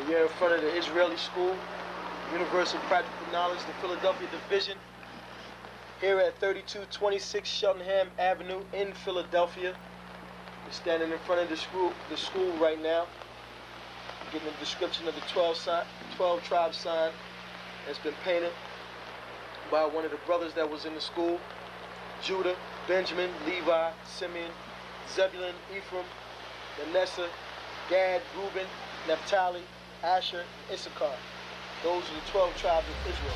You're in front of the Israeli School, Universal Practical Knowledge, the Philadelphia Division, here at 3226 Cheltenham Avenue in Philadelphia. We're standing in front of the school right now, getting a description of the 12 tribe sign that's been painted by one of the brothers that was in the school: Judah, Benjamin, Levi, Simeon, Zebulun, Ephraim, Manasseh, Gad, Reuben, Naphtali, Asher, Isupk. Those are the 12 tribes of Israel.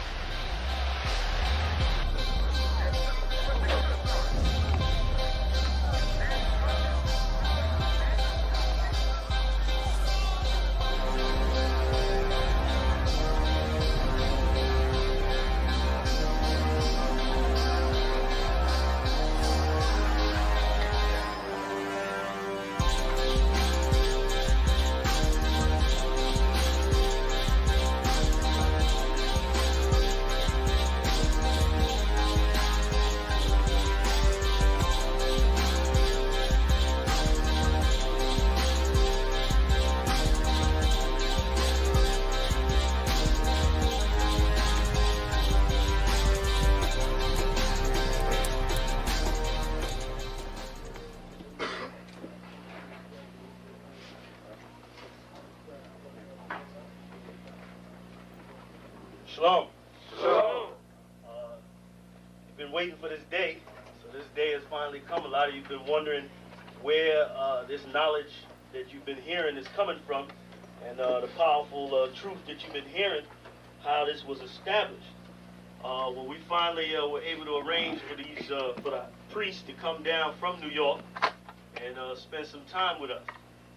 Shalom. Shalom. You've been waiting for this day, so this day has finally come. A lot of you have been wondering where this knowledge that you've been hearing is coming from, and the powerful truth that you've been hearing, how this was established. Well, we finally were able to arrange for the priests to come down from New York and spend some time with us.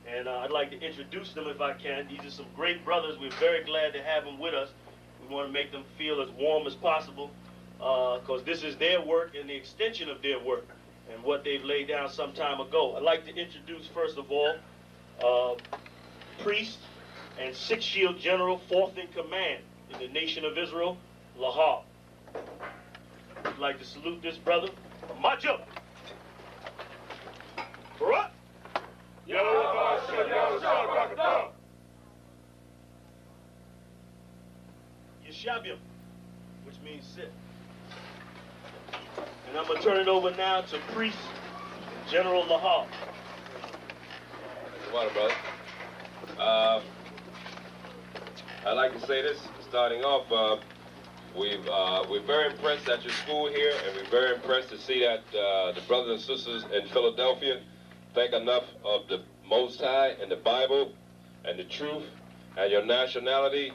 And I'd like to introduce them if I can. These are some great brothers. We're very glad to have them with us. We want to make them feel as warm as possible, because this is their work and the extension of their work and what they've laid down some time ago. I'd like to introduce, first of all, priest and Sixth Shield General, 4th in command in the nation of Israel, Lahab. I'd like to salute this brother. Macho! Barak! Yeshabim, which means sit. And I'm going to turn it over now to Priest General Lahab. Water, brother. I'd like to say this, starting off, we're very impressed at your school here, and we're very impressed to see that the brothers and sisters in Philadelphia think enough of the Most High and the Bible and the truth and your nationality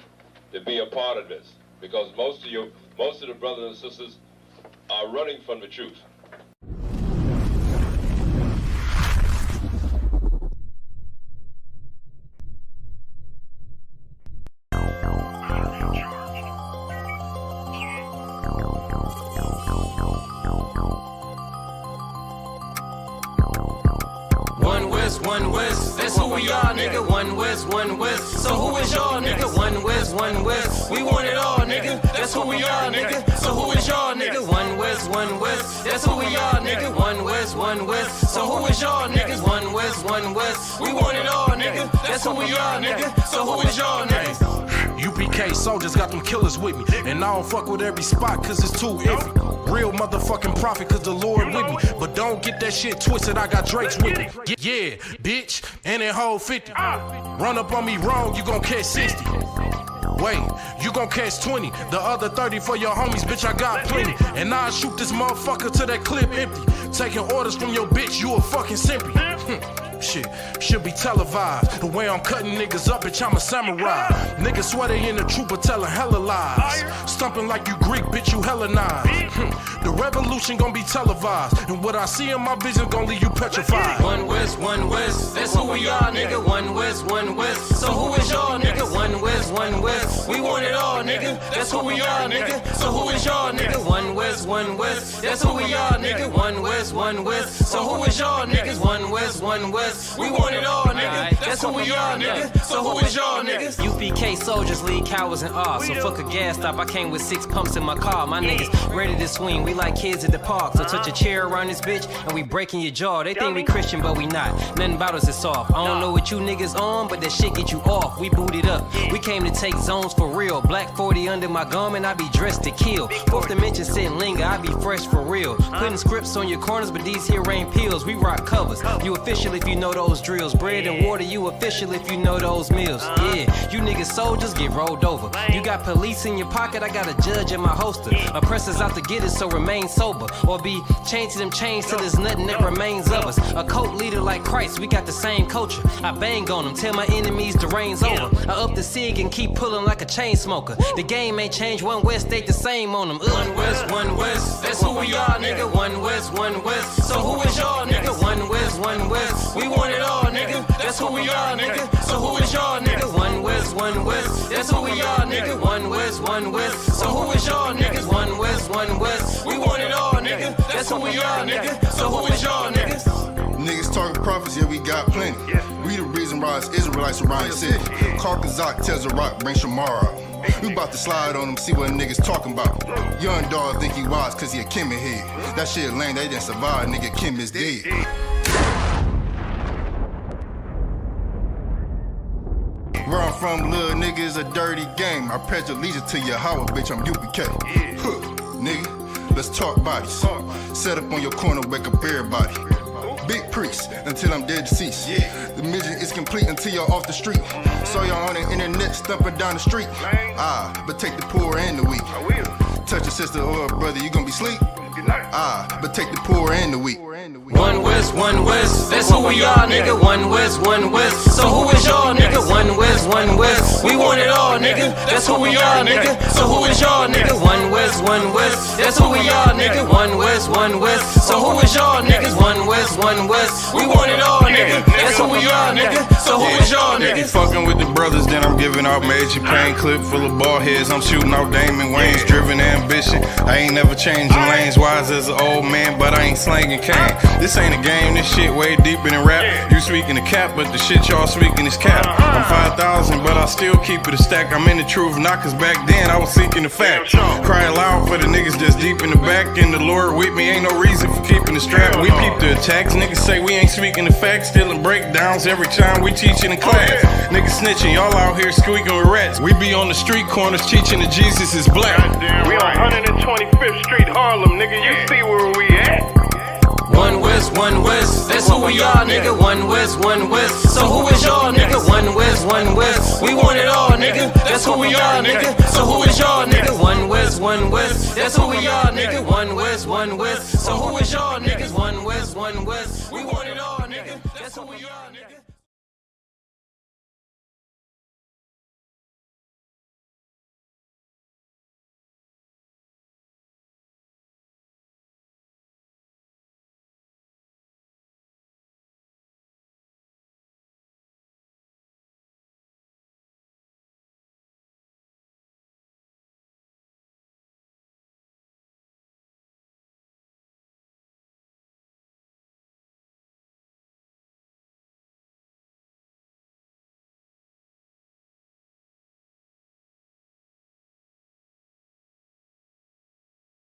to be a part of this, because most of the brothers and sisters are running from the truth. One West, that's who we are, nigga. One West, so who is y'all, nigga? One West, we want it all, nigga. That's who we are, nigga. So who is y'all, nigga? One West, that's who we are, nigga. One West, so who is y'all, niggas? One West, we want it all, nigga. That's who we are, nigga. So who is y'all, niggas? UPK soldiers got them killers with me, and I don't fuck with every spot cause it's too iffy. Real motherfucking prophet cause the Lord with me, but don't get that shit twisted, I got Drake's with me. Yeah, bitch, and it hold 50. Run up on me wrong, you gon' catch 60. Wait, you gon' catch 20. The other 30 for your homies, bitch, I got plenty. And I'll shoot this motherfucker till that clip empty. Taking orders from your bitch, you a fucking simpy. Shit, should be televised. The way I'm cutting niggas up, bitch, I'm a samurai. Niggas swear they in the truth, but telling hella lies. Stumping like you Greek, bitch, you Hellenized. The revolution gon' be televised, and what I see in my vision gon' leave you petrified. One West, that's who we are, nigga. One West, so who is y'all, nigga? One West, we want it all, nigga. That's That's who we are, nigga. So who is y'all, nigga? One West, one West. That's who we are, nigga. One West, one West. So who is y'all, niggas? One West, one West. We want it all, nigga. That's who we are, nigga. So who is y'all, niggas? UPK soldiers lead cowards in awe. So fuck a gas stop, I came with 6 pumps in my car. My niggas ready to swing, we like kids at the park. So touch a chair around this bitch and we breaking your jaw. They think we Christian but we not, nothing about us is soft. I don't know what you niggas on, but that shit get you off. We booted up, we came to take zones for real. Black 40 under my garment, I be dressed to kill. Fourth dimension sit linger, I be fresh for real. Putting scripts on your corners, but these here ain't pills. We rock covers, you official if you know those drills. Bread and water, you official if you know those meals. Yeah, you niggas soldiers get rolled over. You got police in your pocket, I got a judge in my holster. Oppressors out to get us, so remain sober. Or be chained to them chains till there's nothing that remains of us. A cult leader like Christ, we got the same culture. I bang on them, tell my enemies the rain's over. I up the cig and keep pulling like a chain smoker. The game ain't changed, one West stayed the same on them. One West, that's who we are, nigga. One West, one West. So who is y'all, nigga? One West, one West. We want it all, nigga. That's who we are, nigga. So who is y'all, nigga? One West, one West. That's who we are, nigga. One West, one West. So who is y'all, niggas? One West, one West. We want it all, nigga. That's who we are, nigga. So who is y'all, niggas? Niggas talking prophets, yeah, we got plenty. We the reason why it's Israelites around the city. Karkazak tells a rock, bring Shamar out. We about to slide on them, see what niggas talking about. Young dog think he wise cause he a Kim head. That shit lame, they didn't survive, nigga, Kim is dead. Where I'm from, little nigga, is a dirty game. I pledge allegiance to Yahweh, bitch, I'm UPK. Huh, nigga, let's talk bodies. Set up on your corner, wake up everybody. Big priest until I'm dead deceased. The mission is complete until you're off the street. So y'all on the internet stumping down the street. But take the poor and the weak. Touch a sister or a brother, you gonna be sleep. But take the poor and the weak. One West, that's who we are, nigga. One West, one West. So who is y'all, nigga? One West. We want it all, nigga. That's who we are, nigga. So who is y'all, nigga? One West. That's who we are, nigga. One West. So who is y'all, niggas? One West. We want it all, nigga. That's who we are, nigga. So who is y'all, nigga? Fucking with the brothers, then I'm giving out major pain. Clip full of ball heads, I'm shooting out Damon Wayne's. Driven ambition, I ain't never changing lanes. Wise as an old man, but I ain't slanging cane. This ain't a game, this shit way deeper than rap. You speaking the cap, but the shit y'all speaking is cap. I'm 5,000, but I still keep it a stack. I'm in the truth, not cause back then I was seeking the fact. Crying loud for the niggas that's deep in the back. And the Lord with me, ain't no reason for keeping the strap. We peep the attacks, niggas say we ain't speaking the facts. Stealing breakdowns every time we teaching in class. Niggas snitching, y'all out here squeaking with rats. We be on the street corners teaching that Jesus is black. We on 125th Street, Harlem, nigga, you see where we at? One West, that's who we are, nigga. One West. So who is y'all, nigga? One West. We want it all, nigga. That's who we are, nigga. So who is y'all, nigga? One West. That's who we are, nigga. One West. So who is y'all, niggas? One West. We want it all, nigga. That's who we are, nigga.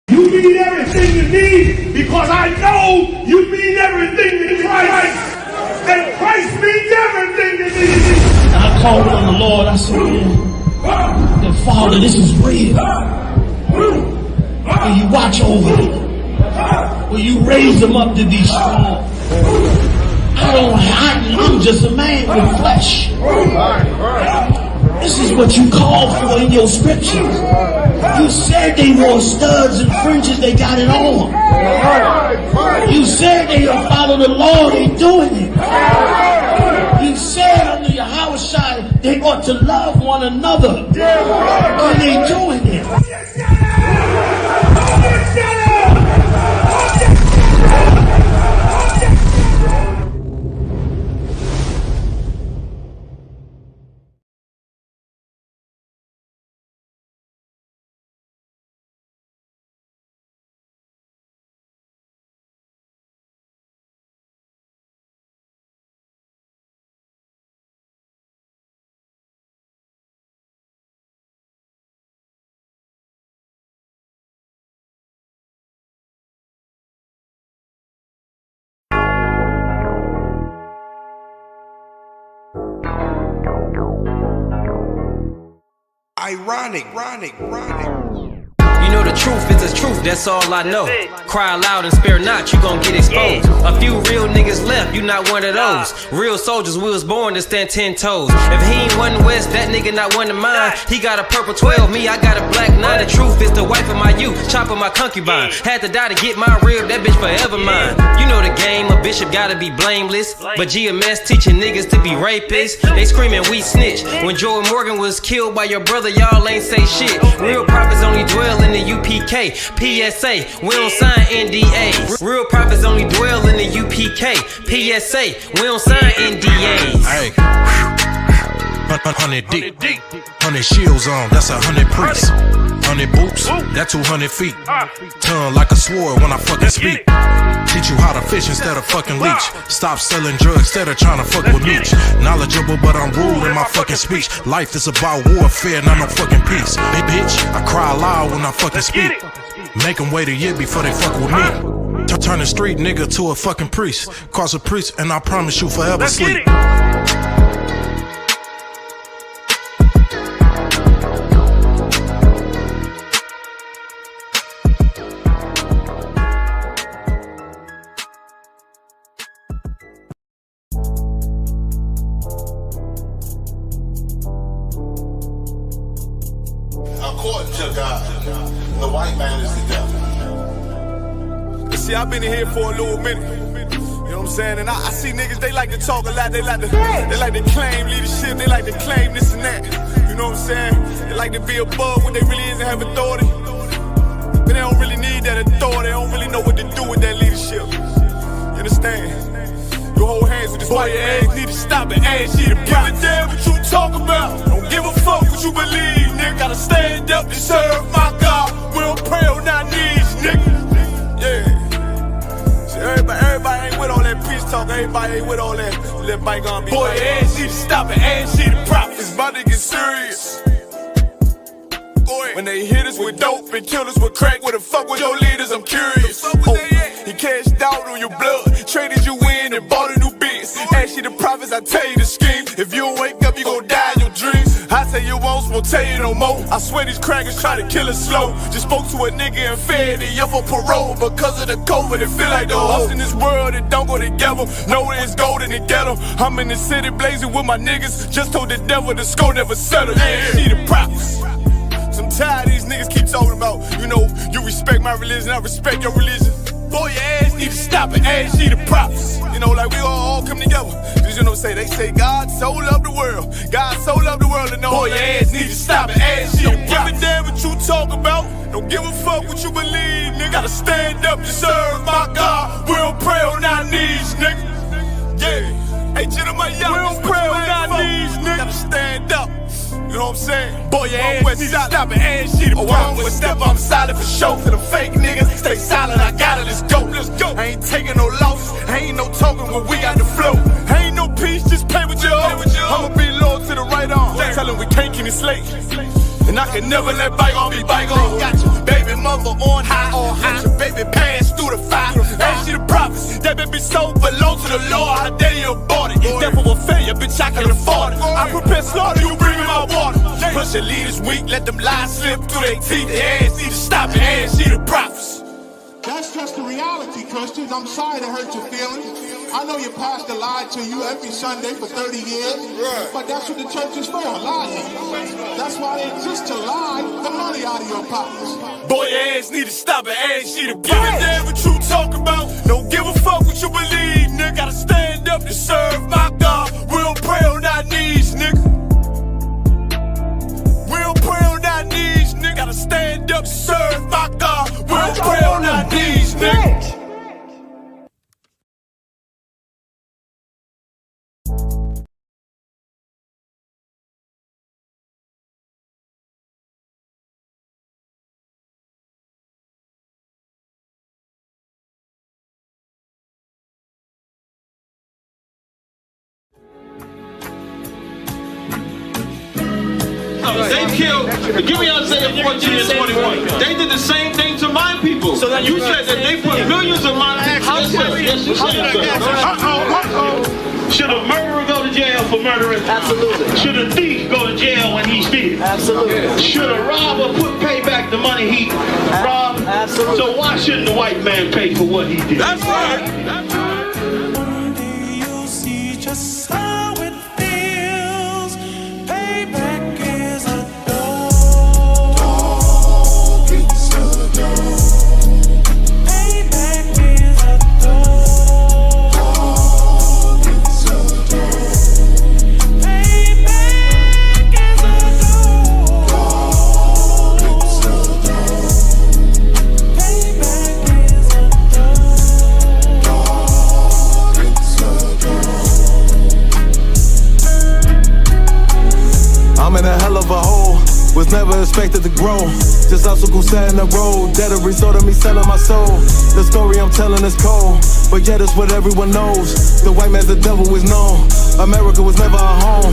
You mean everything to me because I know you mean everything to Christ. And Christ means everything to me. And I called on the Lord. I said, that Father, this is real. Will you watch over them? Will you raise them up to be strong? I'm just a man with flesh. This is what you call for in your scriptures. You said they wore studs and fringes, they got it on. You said they will follow the law, they doing it. You said under your house they ought to love one another, and they doing it. ironic. You know the truth is the truth, that's all I know. Cry loud and spare not, you gon' get exposed. A few real niggas left, you not one of those. Real soldiers, we was born to stand 10 toes. If he ain't one West, that nigga not one of mine. He got a purple 12, me, I got a black 9. The truth is the wife of my youth, chopping my concubine. Had to die to get my rib, that bitch forever mine. You know the game, a bishop gotta be blameless. But GMS teaching niggas to be rapists. They screaming we snitch. When Joey Morgan was killed by your brother, y'all ain't say shit. Real prophets only dwell in the UPK, PSA, we don't sign NDAs. Real prophets only dwell in the UPK, PSA, we don't sign NDAs. Hey, 100 deep, 100 shields on, that's 100 priests. 100 boots, that's 200 feet. Tongue like a sword when I fucking speak. Teach you how to fish instead of fucking leech. Stop selling drugs instead of trying to fuck with me. Knowledgeable, but I'm rude in my fucking speech. Life is about warfare, not no fucking peace. Hey bitch, I cry loud when I fucking speak. Make them wait a year before they fuck with me. Turn a street nigga to a fucking priest. Cause a priest and I promise you forever sleep. According to God, the white man is the devil. See, I've been in here for a little minute. You know what I'm saying? And I see niggas, they like to talk a lot. They like to claim leadership. They like to claim this and that. You know what I'm saying? They like to be above what they really is and have authority. But they don't really need that authority. They don't really know what to do with that leadership. You understand? You hold hands with this boy, your ass need to stop and ask you to give a damn what you talk about. Don't give a fuck what you believe, nigga. Gotta stand up and serve my God. We don't pray on our knees, nigga. Yeah. See, everybody ain't with all that peace talk. Everybody ain't with all that. Let bygone be. Boy, your ass need to stop and ask you to profit. It's about to get serious. When they hit us with dope and kill us with crack, where the fuck with your leaders? I'm curious. He cashed out on your blood, traded you in and bought a new biz. Ask you the prophets, I tell you the scheme. If you don't wake up, you gon' die in your dreams. I say you won't tell you no more. I swear these crackers try to kill us slow. Just spoke to a nigga and fed the up for parole. Because of the COVID, it feel like the host in this world that don't go together. Know it's gold in the ghetto. I'm in the city blazing with my niggas. Just told the devil the score never settled. Yeah, see the prophets. I'm tired of these niggas keep talking about, you know, you respect my religion, I respect your religion. Boy, your ass need to stop and ask you the prophets. You know, like we all come together. Cause you know, they say God so loved the world. God so loved the world and know. Boy, your ass need to stop and ask you the prophets. Don't give a damn what you talk about. Don't give a fuck what you believe, nigga. Gotta stand up to serve my God. We don't pray on our knees, nigga. Yeah. Hey, gentlemen, y'all, we don't pray on our knees, nigga. Gotta stand up. You know what I'm saying? Boy, your ass need to stop and ask you to I'm with step, I'm solid for show. For the fake niggas, stay silent, I got it, let's go. I ain't taking no losses, ain't no talking when we got the flow. Ain't no peace, just play with your own. I'ma be loyal to the right arm. Tell him we can't keep it slate. And I can never let bygone be bygone. Got your baby mother on high. Got your baby pass through the fire. Ask you the prophets, that baby soul belong to the Lord. How dare you abort it? Death of a failure, bitch, I can afford it. I prepare slaughter, you bring me my water. Plus your leaders weak, let them lies slip through their teeth. Their ass need to stop and ask you the prophets. That's just the reality, Christians. I'm sorry to hurt your feelings. I know your pastor lied to you every Sunday for 30 years, but that's what the church is for, lying. That's why they exist, to lie the money out of your pockets. Boy, your ass need to stop and ask you to give a damn what you talk about. Don't give a fuck what you believe, nigga. Gotta stand up to serve my God. We don't pray on our knees, nigga. We don't pray on our knees, nigga. Gotta stand up to serve my God. We don't pray on our knees, nigga. They killed, give me Isaiah 14 and 21. They did the same thing to my people. So you said that they put millions of my people. Should a murderer go to jail for murdering? Absolutely. Should a thief go to jail when he steals? Absolutely. Should a robber pay back the money he robbed? Absolutely. So why shouldn't the white man pay for what he did? That's right. That's right. You'll see just how it feels. Payback is a dog. It's a dog. Payback is a dog. It's a dog. Payback is a dog. It's a dog. Payback is a dog. It's a dog. I'm in a hell of a hole, was never expected to grow. Just obstacles set in the road, that a result of me selling my soul. The story I'm telling is cold, but yet it's what everyone knows. The white man's the devil is known. America was never a home,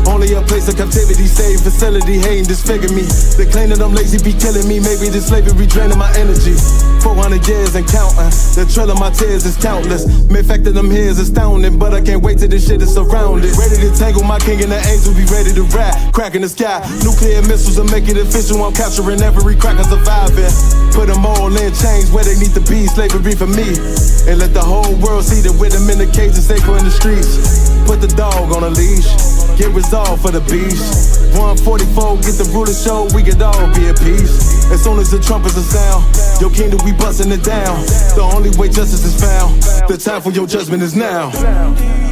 only a place of captivity, safe facility, hating, disfigure me. They claim that I'm lazy, be killing me. Maybe the slavery draining my energy. 400 years and counting, the trail of my tears is countless. Main fact that I'm here is astounding, but I can't wait till this shit is surrounded. Ready to tangle my king and the angel, be ready to rap. Crack in the sky, nuclear missiles and make it official. I'm capturing every cracker surviving. Put them all in chains where they need to be, slavery for me. And let the whole world see that with them in the cage and safer in the streets. Put the dog on a leash, get resolved for the beast. 144, get the ruler show, we could all be at peace. As soon as the trumpets are sound, your kingdom we busting it down. The only way justice is found, the time for your judgment is now.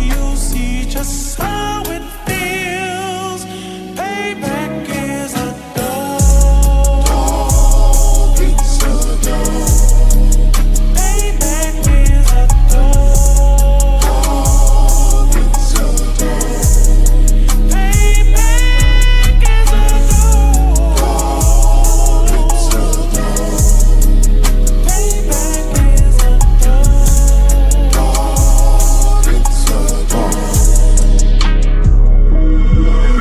You'll see just how it feels. Payback is a dog. It's a dog. Payback is a dog. It's a dog. Payback is a dog. It's a dog. Payback is a dog. It's a dog.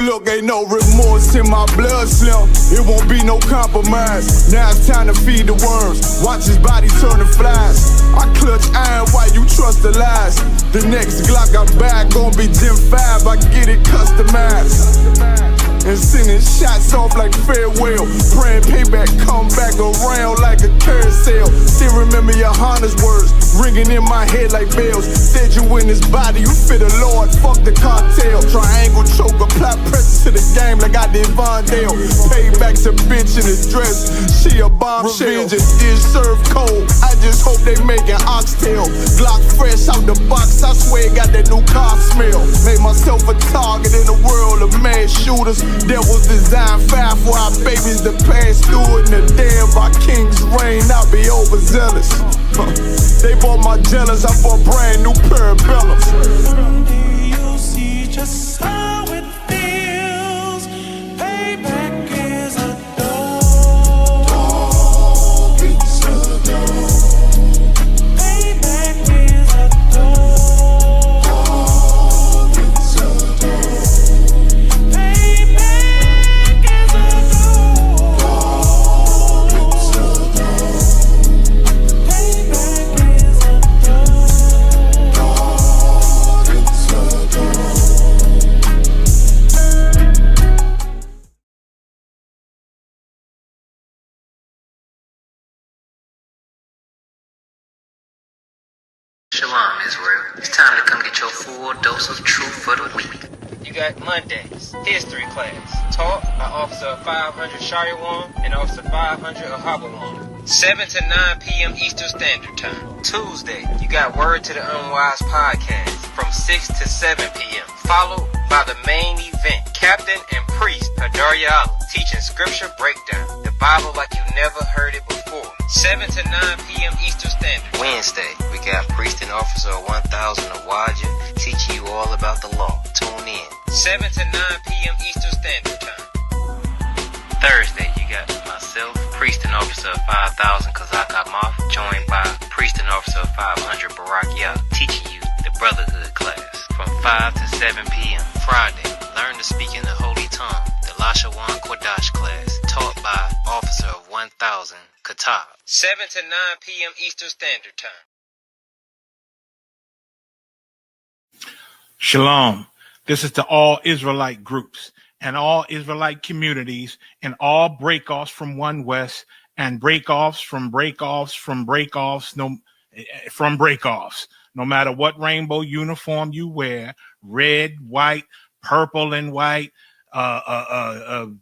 Look, ain't no remorse in my blood, Slim. It won't be no compromise. Now it's time to feed the worms. Watch his body turn to flies. I clutch iron while you trust the lies. The next Glock I buy gon' be Gen 5. I get it customized. And sending shots off like farewell. Praying payback come back around like a carousel. Still remember your Honda's words ringing in my head like bells. Said you in this body, you fit the Lord, fuck the cartel. Triangle choke, apply pressure to the game like I did Von Dale. Payback's a bitch in a dress, she a bombshell. Revenge is served cold, I just hope they making oxtail. Glock fresh out the box, I swear it got that new car smell. Made myself a target in a world of mad shooters. Devils design fire for our babies to pass through. In the day of our king's reign, I'll be overzealous. They bought my jealous, I bought brand new parabellums. You'll see just how it feels. Payback is a dog. It's a dog. Payback is a dog. It's a dog. Payback is a dog. It's a dog. Payback is a dog. It's a dog. Shalom, Israel. It's time to come get your full dose of truth for the week. You got Mondays, history class, taught by Officer 500 Shariwan and Officer 500 Ahabawan. 7 to 9 p.m. Eastern Standard Time. Tuesday, you got Word to the Unwise podcast from 6 to 7 p.m. Followed by the main event, Captain and Priest Hadarya teaching scripture breakdown, the Bible like you never heard it before. 7 to 9 p.m. Eastern Standard. Wednesday, we got Priest and Officer 1000 Awaja teaching you all about the law. Tune in. 7 to 9 p.m. Eastern Standard Time. Thursday, you got myself, Priest and Officer 5000 Kazak Moth, joined by Priest and Officer 500 Barak Yah, teaching you the brotherhood class from 5 to 7 p.m. Friday, learn to speak in the holy tongue, the Lashawan Kodash class, taught by Officer 1000 Katab. 7 to 9 p.m. Eastern Standard Time. Shalom. This is to all Israelite groups. and all Israelite communities and all breakoffs from One West and breakoffs from breakoffs from breakoffs from breakoffs. No matter what rainbow uniform you wear, red, white, purple and white, all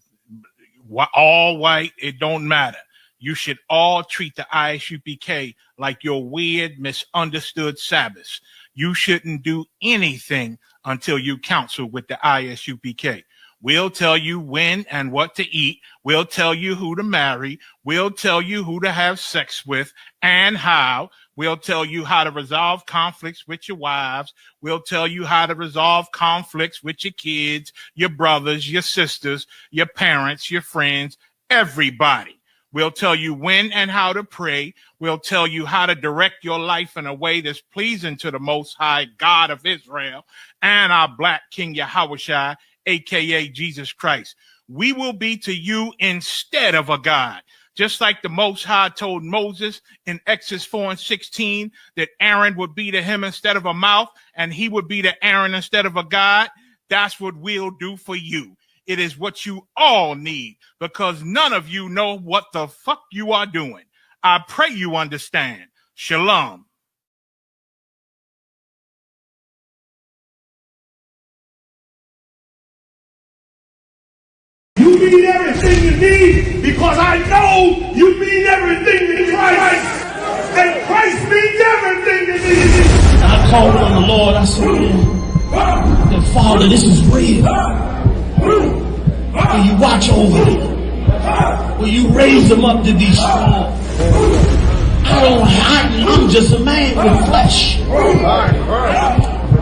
white, it don't matter. You should all treat the ISUPK like your weird, misunderstood Sabbaths. You shouldn't do anything until you counsel with the ISUPK. We'll tell you when and what to eat. We'll tell you who to marry. We'll tell you who to have sex with and how. We'll tell you how to resolve conflicts with your wives. We'll tell you how to resolve conflicts with your kids, your brothers, your sisters, your parents, your friends, everybody. We'll tell you when and how to pray. We'll tell you how to direct your life in a way that's pleasing to the Most High God of Israel and our Black King Yahushua, a.k.a. Jesus Christ. We will be to you instead of a God. Just like the Most High told Moses in Exodus 4:16 that Aaron would be to him instead of a mouth and he would be to Aaron instead of a God, that's what we'll do for you. It is what you all need because none of you know what the fuck you are doing. I pray you understand. Shalom. You mean everything to me because I know you mean everything to Christ. And Christ means everything to me. And I called on the Lord. I said, man, Father, this is real. Will you watch over them? Will you raise them up to be strong? I'm just a man with flesh.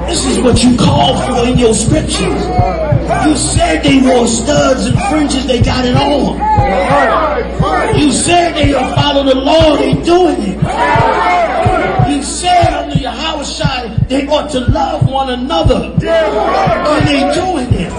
This is what you called for in your scriptures. You said they wore studs and fringes, they got it on. You said they will follow the law, they doing it. You said under Yahushua they ought to love one another, and they doing it.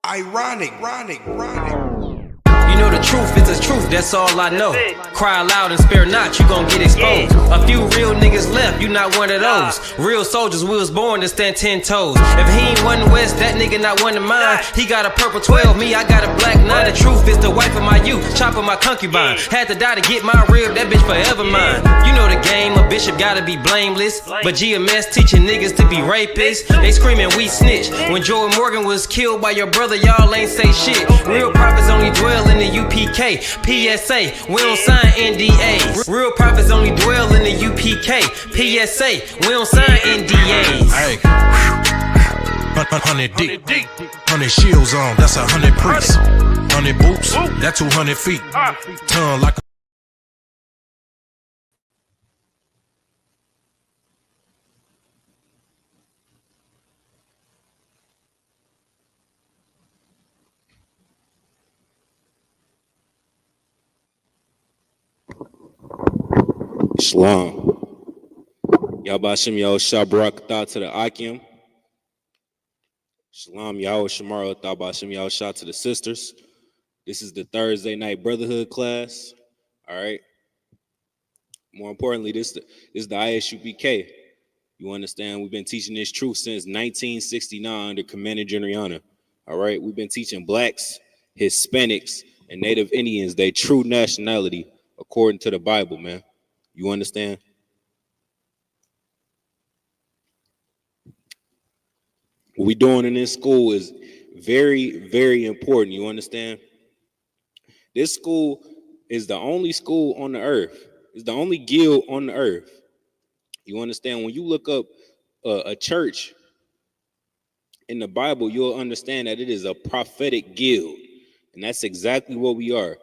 Ironic. You know the truth is the truth, that's all I know. Cry loud and spare not, you gon' get exposed. A few real niggas left, you not one of those. Real soldiers, we was born to stand 10 toes. If he ain't one West, that nigga not one of mine. He got a purple 12, me, I got a black 9. The truth is the wife of my youth, chopper my concubine. Had to die to get my rib, that bitch forever mine. You know the game, a bishop gotta be blameless. But GMS teaching niggas to be rapists. They screaming we snitch. When Jordan Morgan was killed by your brother, y'all ain't say shit. Real prophets only dwell in the UPK, PSA, we don't sign NDAs. Real prophets only dwell in the UPK, PSA, we don't sign NDAs. Hey, 100 deep, 100 shields on, that's 100 priests. 100 boots, that's 200 feet. Tongue like a Shalom. Yabashim Yahweh Shabrak Thought to the Akim. Shalom Yahweh Shamar Thabashim Yahweh Shah to the sisters. This is the Thursday night brotherhood class. All right. More importantly, this is the ISUPK. You understand? We've been teaching this truth since 1969 under Commander Generiana. All right. We've been teaching blacks, Hispanics, and Native Indians their true nationality according to the Bible, man. You understand? What we doing in this school is very, very important. You understand? This school is the only school on the earth. It's the only guild on the earth. You understand? When you look up a church in the Bible, you'll understand that it is a prophetic guild. And that's exactly what we are.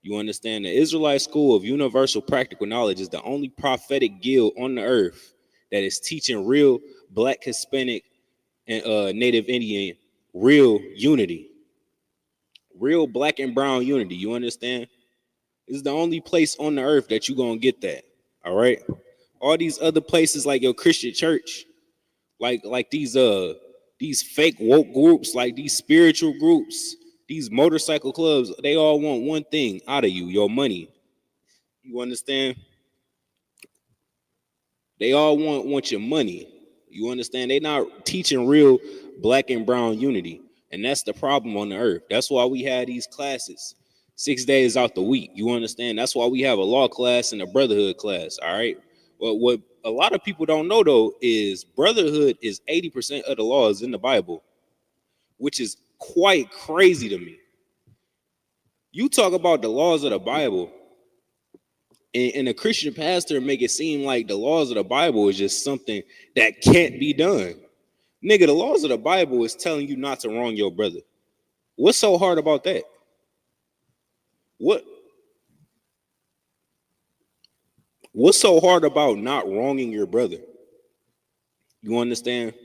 You understand? The Israelite School of Universal Practical Knowledge is the only prophetic guild on the earth that is teaching real black, Hispanic, and Native Indian real unity. Real black and brown unity. You understand? This is the only place on the earth that you're going to get that. All right? All these other places like your Christian church, like these fake woke groups, like these spiritual groups, these motorcycle clubs, they all want one thing out of you, your money. You understand? They all want your money. You understand? They not teaching real black and brown unity. And that's the problem on the earth. That's why we have these classes 6 days out the week. You understand? That's why we have a law class and a brotherhood class. All right. Well, what a lot of people don't know though is brotherhood is 80% of the laws in the Bible, which is quite crazy to me. You talk about the laws of the Bible, and a Christian pastor make it seem like the laws of the Bible is just something that can't be done. Nigga, the laws of the Bible is telling you not to wrong your brother. What's so hard about that? What's so hard about not wronging your brother? You understand?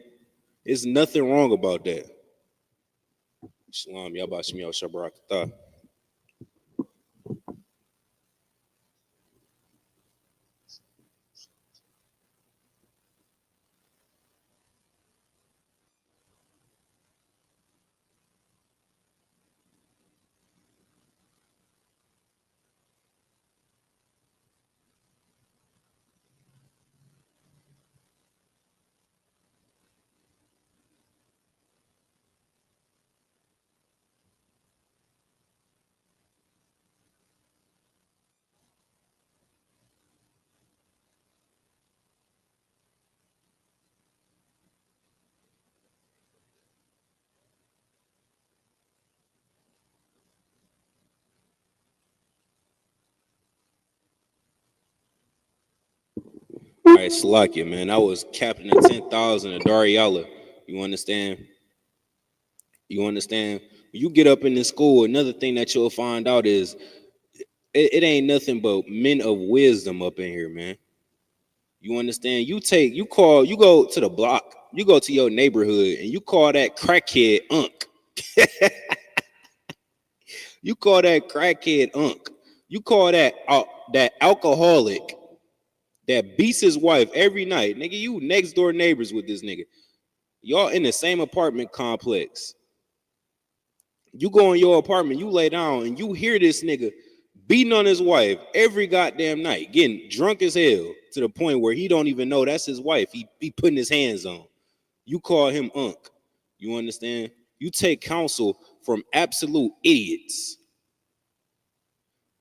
There's nothing wrong about that. Shalom, Yabashim Shabrakata. All right, Slakia, man. I was captain of 10,000 of Dariala. You understand? You understand? When you get up in this school, another thing that you'll find out is it ain't nothing but men of wisdom up in here, man. You understand? You go to the block, you go to your neighborhood, and you call that crackhead Unc. You call that crackhead Unc. You call that alcoholic that beats his wife every night. Nigga, you next door neighbors with this nigga. Y'all in the same apartment complex. You go in your apartment, you lay down, and you hear this nigga beating on his wife every goddamn night, getting drunk as hell to the point where he don't even know that's his wife. He putting his hands on. You call him Unc. You understand? You take counsel from absolute idiots.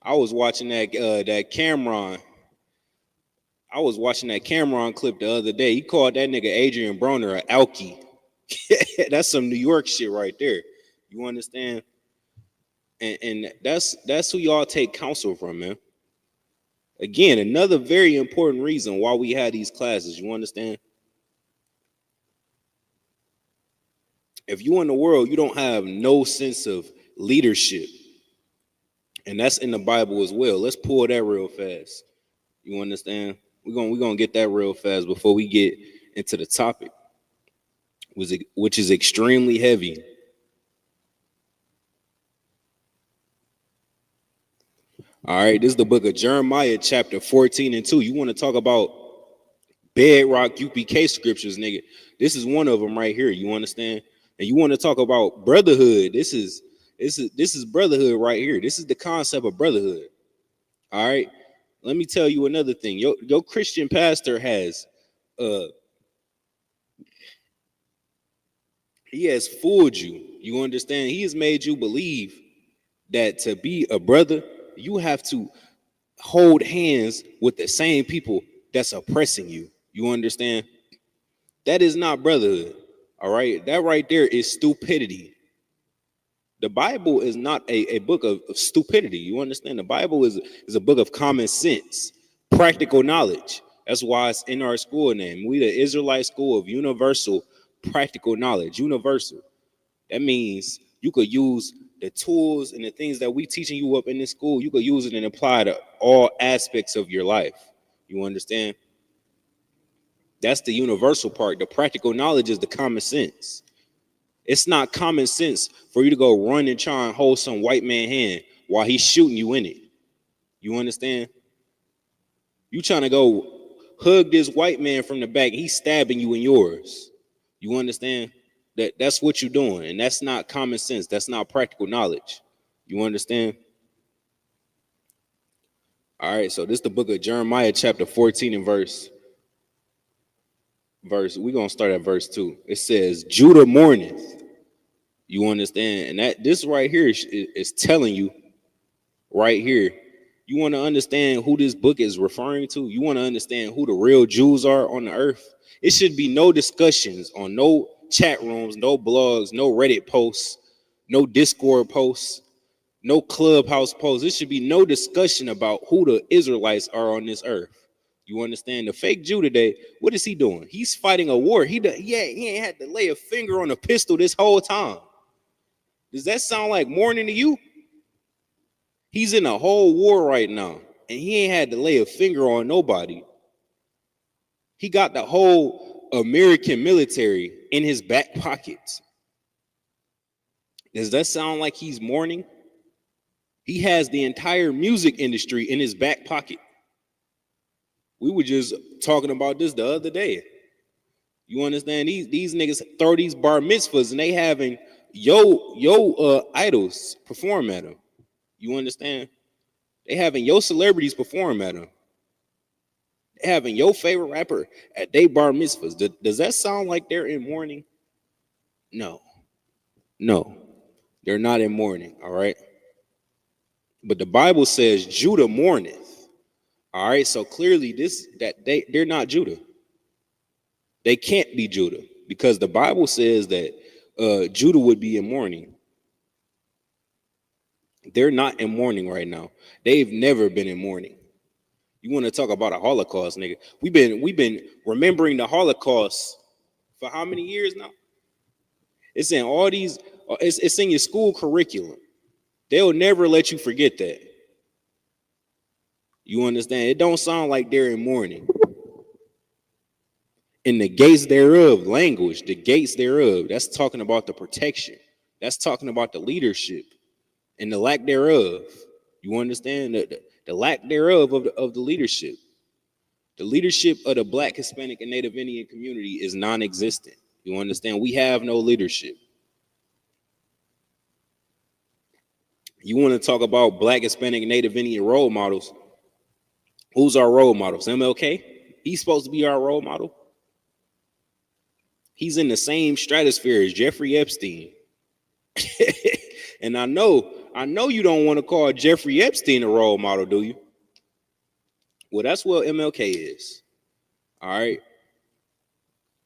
I was watching that Cameron. I was watching that Cameron clip the other day. He called that nigga Adrian Broner a alky. That's some New York shit right there. You understand? And that's who y'all take counsel from, man. Again, another very important reason why we had these classes. You understand? If you in the world, you don't have no sense of leadership. And that's in the Bible as well. Let's pull that real fast. You understand? We're gonna get that real fast before we get into the topic, which is extremely heavy. All right, this is the book of Jeremiah, chapter 14 and 2. You want to talk about bedrock UPK scriptures, nigga? This is one of them right here. You understand? And you want to talk about brotherhood? This is brotherhood right here. This is the concept of brotherhood. All right. Let me tell you another thing. Your Christian pastor has he has fooled you. You understand? He has made you believe that to be a brother, you have to hold hands with the same people that's oppressing you. You understand? That is not brotherhood. All right. That right there is stupidity. The Bible is not a book of stupidity. You understand? The Bible is a book of common sense, practical knowledge. That's why it's in our school name. We the Israelite School of Universal Practical Knowledge. Universal. That means you could use the tools and the things that we teaching you up in this school. You could use it and apply to all aspects of your life. You understand? That's the universal part. The practical knowledge is the common sense. It's not common sense for you to go run and try and hold some white man hand while he's shooting you in it. You understand? You trying to go hug this white man from the back, he's stabbing you in yours. You understand? That's what you're doing, and that's not common sense. That's not practical knowledge. You understand? All right, so this is the book of Jeremiah, chapter 14 and verse. We're gonna start at verse 2. It says, Judah mourneth. You understand? And that this right here is telling you right here. You want to understand who this book is referring to? You want to understand who the real Jews are on the earth? It should be no discussions on no chat rooms, no blogs, no Reddit posts, no Discord posts, no Clubhouse posts. It should be no discussion about who the Israelites are on this earth. You understand? The fake Jew today, what is he doing? He's fighting a war. He ain't had to lay a finger on a pistol this whole time. Does that sound like mourning to you? He's in a whole war right now, and he ain't had to lay a finger on nobody. He got the whole American military in his back pockets. Does that sound like he's mourning? He has the entire music industry in his back pocket. We were just talking about this the other day. You understand? These niggas throw these bar mitzvahs and they having idols perform at them. You understand? They having your celebrities perform at them. They having your favorite rapper at they bar mitzvahs. Does that sound like they're in mourning? No, they're not in mourning. All right. But the Bible says Judah mourneth. All right. So clearly they're not Judah. They can't be Judah because the Bible says that Judah would be in mourning. They're not in mourning right now. They've never been in mourning. You want to talk about a Holocaust, nigga? We've been remembering the Holocaust for how many years now? It's in all these. It's in your school curriculum. They'll never let you forget that. You understand? It don't sound like they're in mourning. In the gates thereof, language, the gates thereof, that's talking about the protection. That's talking about the leadership and the lack thereof. You understand? The lack thereof of the leadership. The leadership of the Black, Hispanic, and Native Indian community is non-existent. You understand? We have no leadership. You want to talk about Black, Hispanic, Native Indian role models? Who's our role models? MLK? He's supposed to be our role model. He's in the same stratosphere as Jeffrey Epstein. And I know you don't want to call Jeffrey Epstein a role model, do you? Well, that's what MLK is. All right.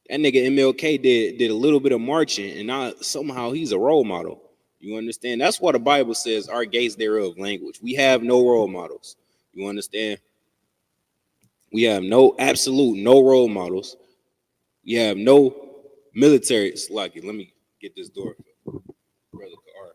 That nigga MLK did a little bit of marching, and now somehow he's a role model. You understand? That's what the Bible says, our gates thereof, language. We have no role models. You understand? We have no role models. We have no military. Let me get this door. Brother Car.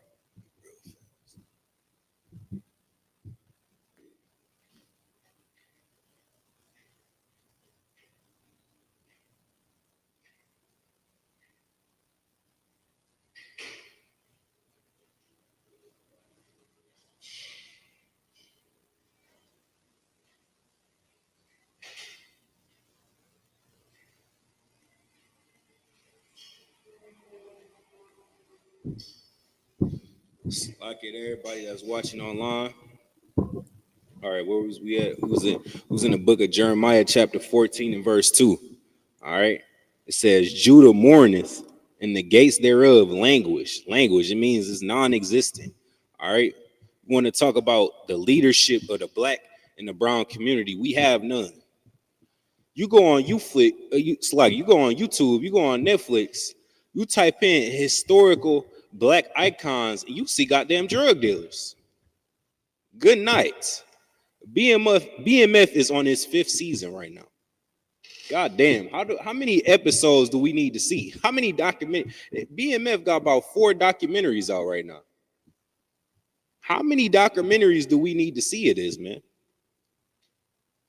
Like it, everybody that's watching online. All right, where was we at? Who's in the book of Jeremiah, chapter 14 and verse 2. All right. It says, Judah mourneth, and the gates thereof languish. Language, it means it's non-existent. All right. We want to talk about the leadership of the Black and the brown community. We have none. You go on you go on YouTube, you go on Netflix, you type in historical Black icons, and you see goddamn drug dealers. Good night. BMF is on its 5th season right now. God damn, how many episodes do we need to see? How many documentaries? BMF got about 4 documentaries out right now. How many documentaries do we need to see of this, man?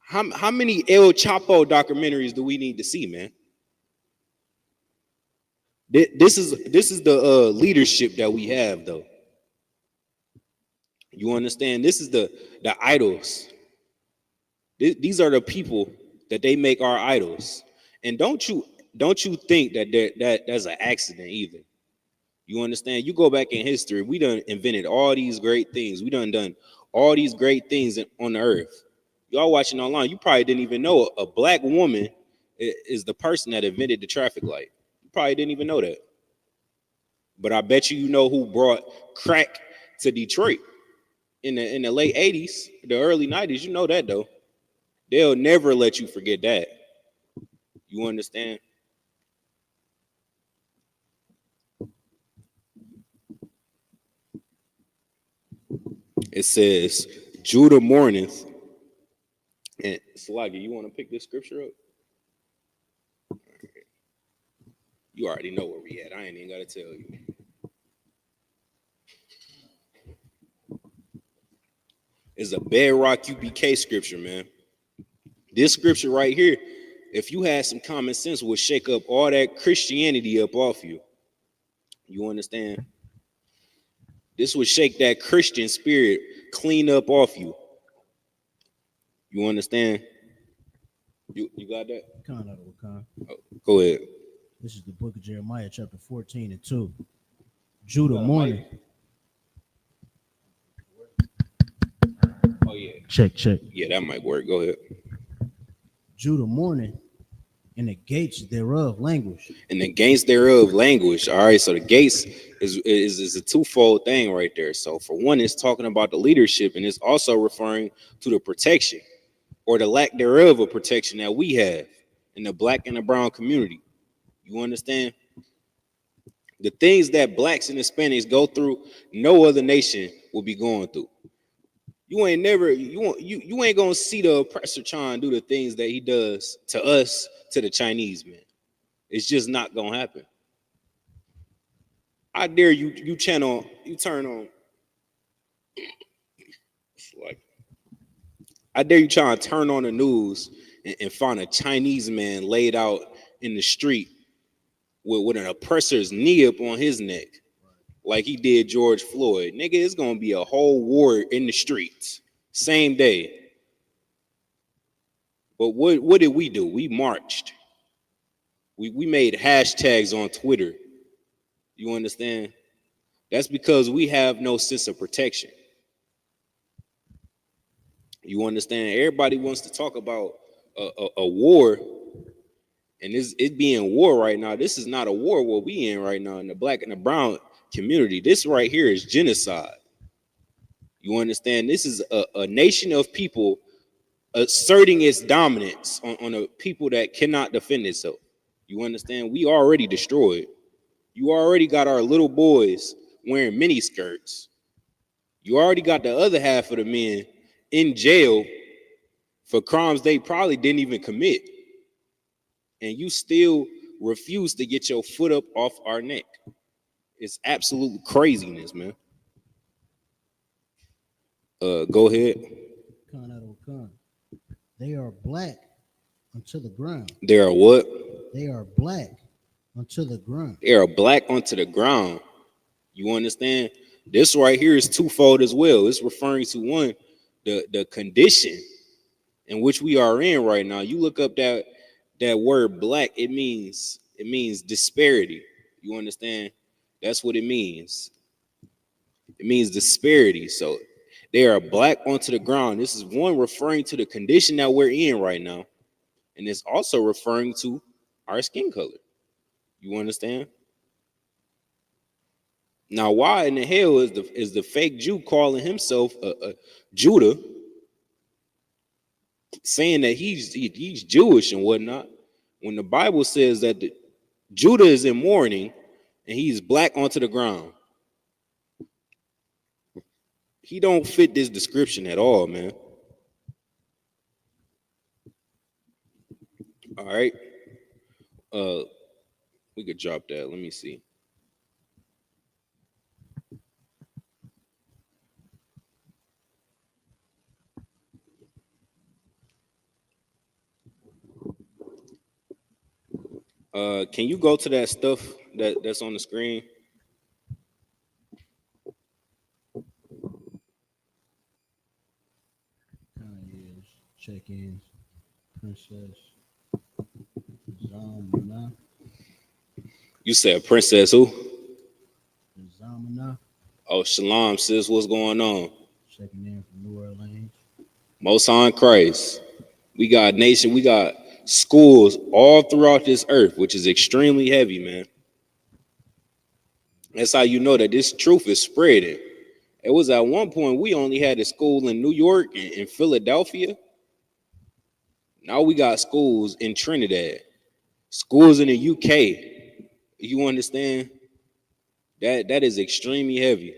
How many El Chapo documentaries do we need to see, man? This is the leadership that we have, though. You understand? This is the idols. These are the people that they make our idols. And don't you think that that's an accident either? You understand? You go back in history, we done invented all these great things. We done all these great things on the earth. Y'all watching online, you probably didn't even know a black woman is the person that invented the traffic light. You probably didn't even know that. But I bet you know who brought crack to Detroit in the late 80s, the early 90s. You know that though. They'll never let you forget that. You understand? It says, Judah mourneth. And Salagi, you want to pick this scripture up? You already know where we at. I ain't even got to tell you. It's a bedrock UPK scripture, man. This scripture right here, if you had some common sense, would shake up all that Christianity up off you. You understand? This would shake that Christian spirit clean up off you. You understand? You got that? Oh, go ahead. This is the book of Jeremiah, chapter 14 and 2. Judah mourning. Oh, yeah. Check. Yeah, that might work. Go ahead. Judah mourning, and the gates thereof languish. And the gates thereof languish. All right, so the gates is a twofold thing right there. So for one, it's talking about the leadership, and it's also referring to the protection or the lack thereof of protection that we have in the black and the brown community. You understand? The things that blacks and Hispanics go through, no other nation will be going through. You ain't gonna see the oppressor trying to do the things that he does to us, to the Chinese, man. It's just not gonna happen. I dare you turn on. Like, I dare you try to turn on the news and find a Chinese man laid out in the street with an oppressor's knee up on his neck, like he did George Floyd. Nigga, it's gonna be a whole war in the streets, same day. But what did we do? We marched. We made hashtags on Twitter. You understand? That's because we have no sense of protection. You understand? Everybody wants to talk about a war, and it being war right now. This is not a war what we in right now in the black and the brown community. This right here is genocide. You understand? This is a nation of people asserting its dominance on a people that cannot defend itself. You understand? We already destroyed. You already got our little boys wearing mini skirts. You already got the other half of the men in jail for crimes they probably didn't even commit. And you still refuse to get your foot up off our neck. It's absolute craziness, man. Go ahead. They are black unto the ground. They are what? They are black unto the ground. They are black onto the ground. You understand? This right here is twofold as well. It's referring to one, the condition in which we are in right now. You look up that word black, it means disparity. You understand? That's what it means. It means disparity. So they are black onto the ground. This is one referring to the condition that we're in right now. And it's also referring to our skin color. You understand? Now, why in the hell is the fake Jew calling himself a Judah, saying that he's Jewish and whatnot, when the Bible says that Judah is in mourning and he's black onto the ground? He don't fit this description at all, man. All right. We could drop that. Let me see. Can you go to that stuff that's on the screen? Check-ins. You said Princess who? Oh, Shalom, sis. What's going on? Most High in Christ. We got nation. We got schools all throughout this earth, which is extremely heavy, man. That's how you know that this truth is spreading. It was at one point we only had a school in New York and in Philadelphia. Now we got schools in Trinidad, schools in the UK. You understand? That is extremely heavy.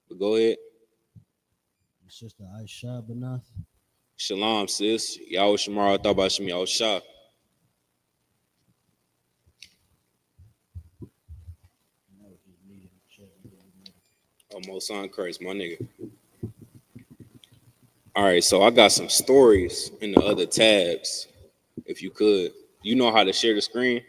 But go ahead. Sister Aisha Banath. Shalom, sis. Yahweh Shamar, Thaba Shem Yahweh Shah. Oh, Most High in Christ, my nigga. All right, so I got some stories in the other tabs. If you could, you know how to share the screen.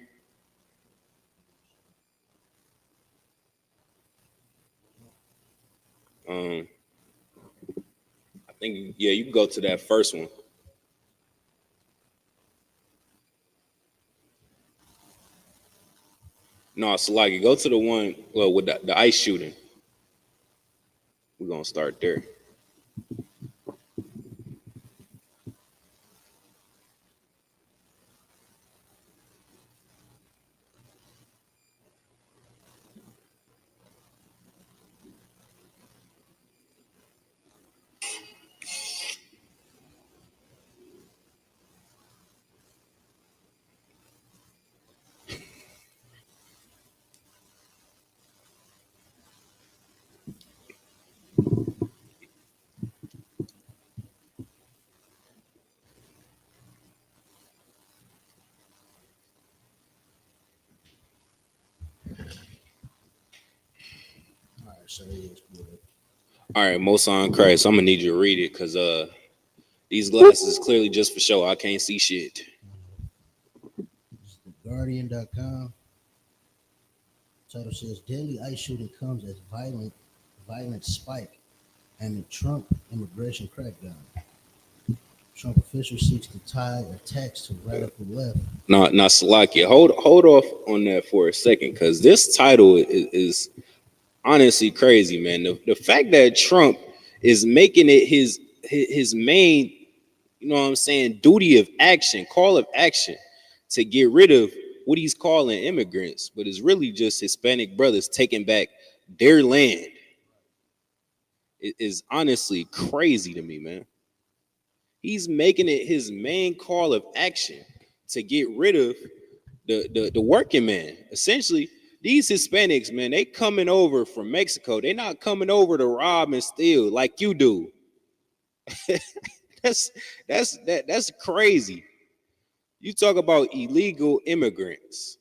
I think you can go to that first one. No, it's like you go to the one with the ice shooting. We're gonna start there. All right, Most High in Christ. I'm gonna need you to read it because these glasses clearly just for show. I can't see shit. Guardian.com. Title says daily ICE shooting comes as violent spike amid Trump immigration crackdown. Trump official seeks to tie attacks to radical left. Now, Salakia, hold off on that for a second, because this title is honestly crazy, man. The fact that Trump is making it his main, you know what I'm saying, duty of action, call of action, to get rid of what he's calling immigrants, but it's really just Hispanic brothers taking back their land. It is honestly crazy to me, man. He's making it his main call of action to get rid of the working man. Essentially, these Hispanics, man, they coming over from Mexico. They're not coming over to rob and steal like you do. That's crazy. You talk about illegal immigrants.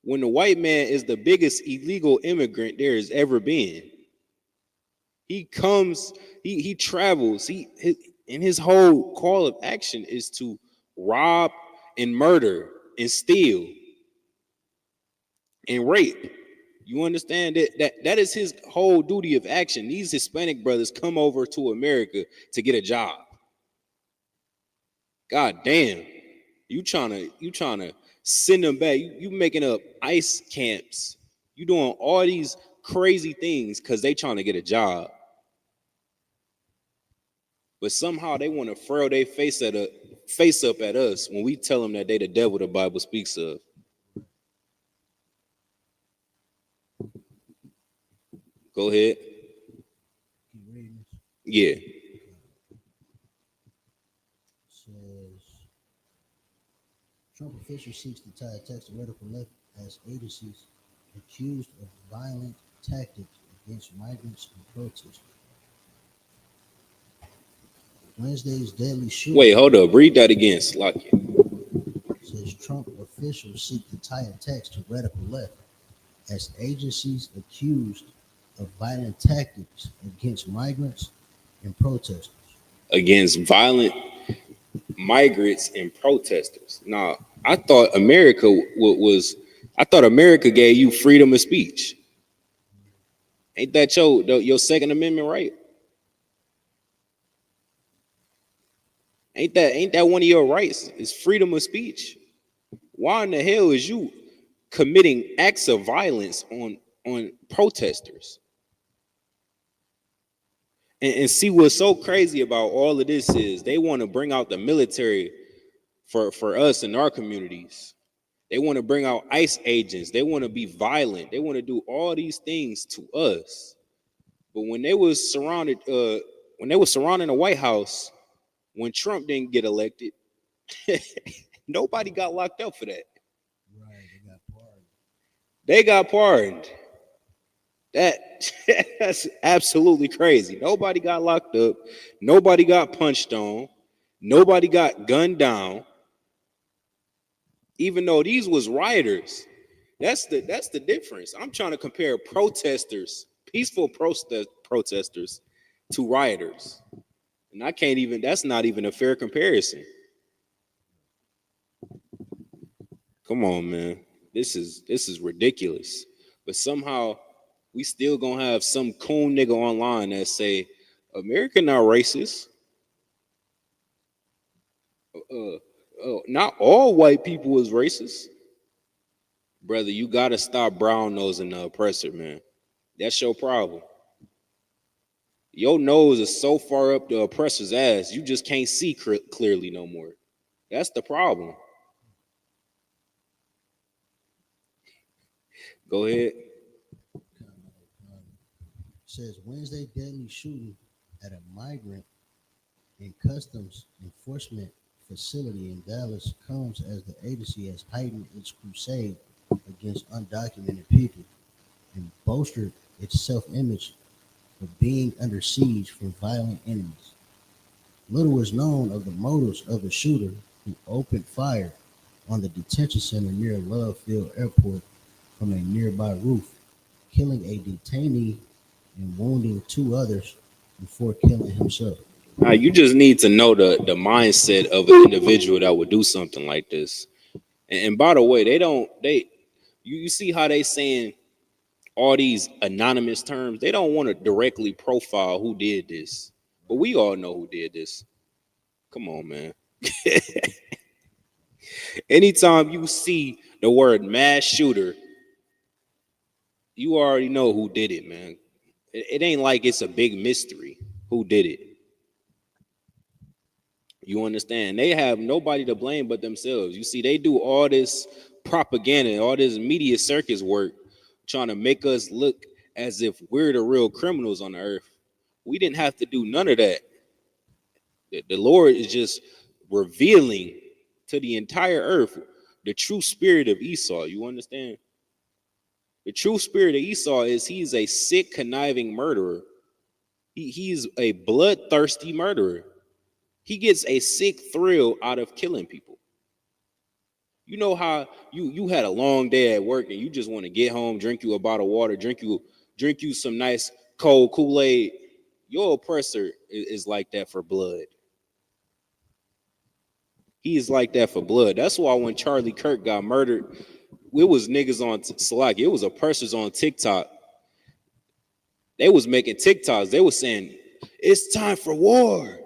When the white man is the biggest illegal immigrant there has ever been. He comes, he travels, and his whole call of action is to rob and murder and steal and rape. You understand that is his whole duty of action. These Hispanic brothers come over to America to get a job. God damn. You trying to send them back. You making up ICE camps. You doing all these crazy things because they trying to get a job. But somehow they want to furrow their face up at us when we tell them that they the devil the Bible speaks of. Go ahead. Yeah. Says Trump official seeks to tie attacks to radical left as agencies accused of violent tactics against migrants and protesters. Wednesday's deadly shooting. Wait, hold up. Read that again, Slocky. Says Trump officials seek to tie attacks to radical left as agencies accused of violent tactics against migrants and protesters. Against violent migrants and protesters. Now, I thought America America gave you freedom of speech. Ain't that your Second Amendment right? Ain't that one of your rights? It's freedom of speech. Why in the hell is you committing acts of violence on protesters? And see what's so crazy about all of this is they want to bring out the military for us in our communities. They want to bring out ICE agents. They want to be violent. They want to do all these things to us. But when they was surrounding the White House, when Trump didn't get elected, nobody got locked up for that. Right, they got pardoned. They got pardoned. That's absolutely crazy. Nobody got locked up. Nobody got punched on. Nobody got gunned down. Even though these was rioters. That's the difference. I'm trying to compare protesters, peaceful protesters, to rioters. And I can't even, that's not even a fair comparison. Come on, man. This is ridiculous. But somehow we still gonna have some coon nigga online that say America not racist. Not all white people is racist. Brother, you gotta stop brown nosing the oppressor, man. That's your problem. Your nose is so far up the oppressor's ass, you just can't see clearly no more. That's the problem. Go ahead. Says Wednesday deadly shooting at a migrant and customs enforcement facility in Dallas comes as the agency has heightened its crusade against undocumented people and bolstered its self-image of being under siege from violent enemies. Little is known of the motives of the shooter who opened fire on the detention center near Love Field Airport from a nearby roof, killing a detainee and wounding two others before killing himself. You just need to know the mindset of an individual that would do something like this. And by the way, you see how they saying all these anonymous terms. They don't want to directly profile who did this, but we all know who did this. Come on, man. Anytime you see the word mass shooter, you already know who did it, man. It ain't like it's a big mystery who did it. You understand? They have nobody to blame but themselves. You see, they do all this propaganda, all this media circus work, trying to make us look as if we're the real criminals on the earth. We didn't have to do none of that. The Lord is just revealing to the entire earth the true spirit of Esau. You understand? The true spirit of Esau is he's a sick, conniving murderer. He's a bloodthirsty murderer. He gets a sick thrill out of killing people. You know how you had a long day at work and you just want to get home, drink you a bottle of water, drink you some nice cold Kool-Aid. Your oppressor is like that for blood. He is like that for blood. That's why when Charlie Kirk got murdered, it was niggas on Slack. It was oppressors on TikTok. They was making TikToks. They was saying, it's time for war.